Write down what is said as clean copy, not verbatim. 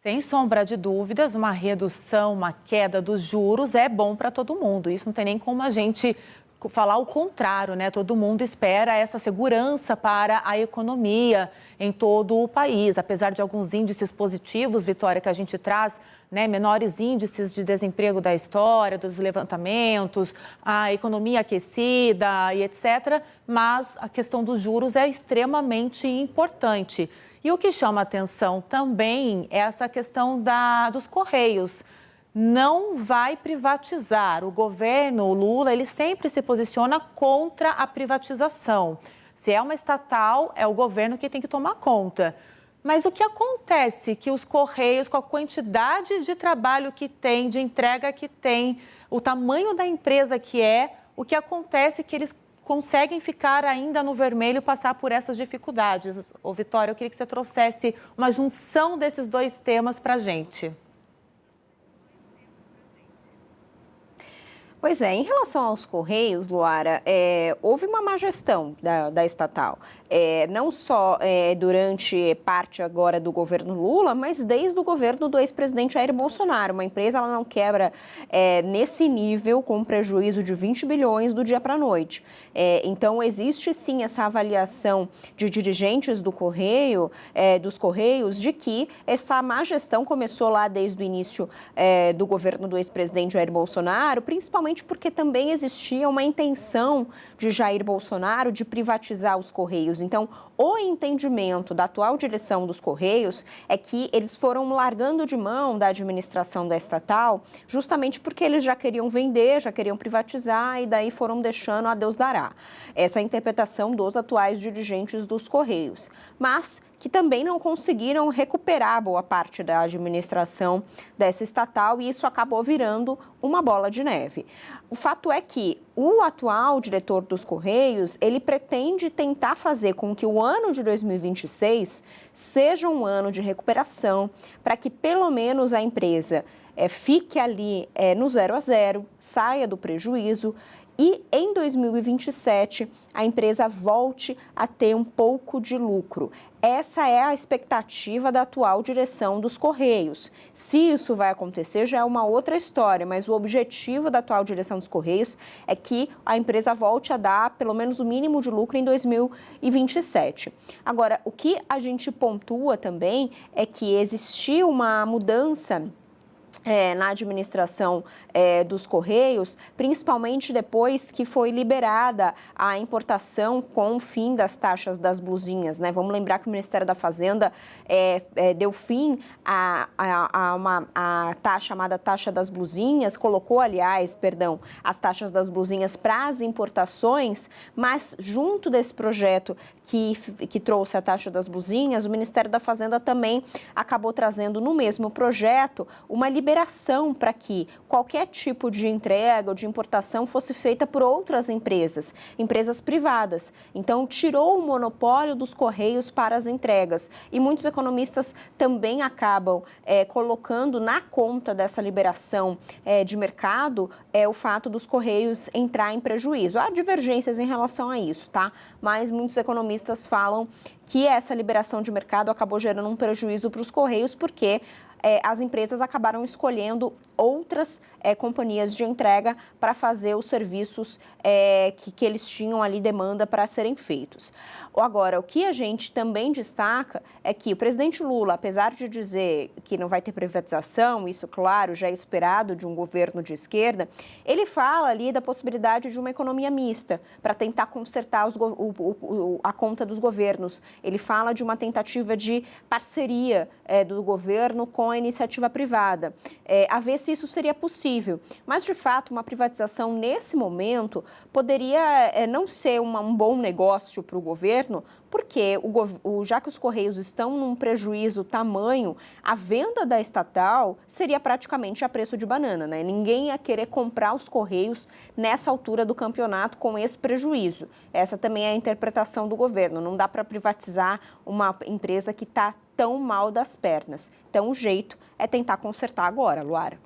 Sem sombra de dúvidas, uma redução, uma queda dos juros é bom para todo mundo. Isso não tem nem como a gente falar o contrário, né? Todo mundo espera essa segurança para a economia em todo o país. Apesar de alguns índices positivos, Vitória, que a gente traz, né? Menores índices de desemprego da história, dos levantamentos, a economia aquecida e etc. Mas a questão dos juros é extremamente importante. E o que chama atenção também é essa questão dos Correios. Não vai privatizar. O governo, o Lula, ele sempre se posiciona contra a privatização. Se é uma estatal, é o governo que tem que tomar conta. Mas o que acontece que os Correios, com a quantidade de trabalho que tem, de entrega que tem, o tamanho da empresa que é, o que acontece é que eles conseguem ficar ainda no vermelho e passar por essas dificuldades. Ô, Vitória, eu queria que você trouxesse uma junção desses dois temas para a gente. Pois é, em relação aos Correios, Luara, houve uma má gestão da estatal. Não só durante parte agora do governo Lula, mas desde o governo do ex-presidente Jair Bolsonaro. Uma empresa ela não quebra nesse nível com um prejuízo de 20 bilhões do dia para a noite. Então, existe sim essa avaliação de dirigentes do Correio, dos Correios, de que essa má gestão começou lá desde o início do governo do ex-presidente Jair Bolsonaro, principalmente porque também existia uma intenção de Jair Bolsonaro de privatizar os Correios. Então, o entendimento da atual direção dos Correios é que eles foram largando de mão da administração da estatal, justamente porque eles já queriam vender, já queriam privatizar e daí foram deixando a Deus dará. Essa é a interpretação dos atuais dirigentes dos Correios. Mas que também não conseguiram recuperar boa parte da administração dessa estatal e isso acabou virando uma bola de neve. O fato é que o atual diretor dos Correios, ele pretende tentar fazer com que o ano de 2026 seja um ano de recuperação, para que pelo menos a empresa fique ali no 0 a 0, saia do prejuízo. E em 2027, a empresa volte a ter um pouco de lucro. Essa é a expectativa da atual direção dos Correios. Se isso vai acontecer, já é uma outra história, mas o objetivo da atual direção dos Correios é que a empresa volte a dar pelo menos o mínimo de lucro em 2027. Agora, o que a gente pontua também é que existiu uma mudança na administração dos Correios, principalmente depois que foi liberada a importação com o fim das taxas das blusinhas, né? Vamos lembrar que o Ministério da Fazenda deu fim a taxa chamada taxa das blusinhas, colocou, aliás, as taxas das blusinhas para as importações, mas junto desse projeto que trouxe a taxa das blusinhas, o Ministério da Fazenda também acabou trazendo no mesmo projeto uma liberação para que qualquer tipo de entrega ou de importação fosse feita por outras empresas privadas. Então, tirou o monopólio dos Correios para as entregas. E muitos economistas também acabam colocando na conta dessa liberação de mercado o fato dos Correios entrar em prejuízo. Há divergências em relação a isso, tá? Mas muitos economistas falam que essa liberação de mercado acabou gerando um prejuízo para os Correios, porque as empresas acabaram escolhendo outras companhias de entrega para fazer os serviços que eles tinham ali demanda para serem feitos. Agora, o que a gente também destaca é que o presidente Lula, apesar de dizer que não vai ter privatização, isso, claro, já é esperado de um governo de esquerda, ele fala ali da possibilidade de uma economia mista para tentar consertar a conta dos governos. Ele fala de uma tentativa de parceria do governo com a iniciativa privada, a ver se isso seria possível. Mas, de fato, uma privatização nesse momento poderia não ser um bom negócio para o governo, porque já que os Correios estão num prejuízo tamanho, a venda da estatal seria praticamente a preço de banana, né? Ninguém ia querer comprar os Correios nessa altura do campeonato com esse prejuízo. Essa também é a interpretação do governo. Não dá para privatizar uma empresa que está tão mal das pernas. Então, o jeito é tentar consertar agora, Luara.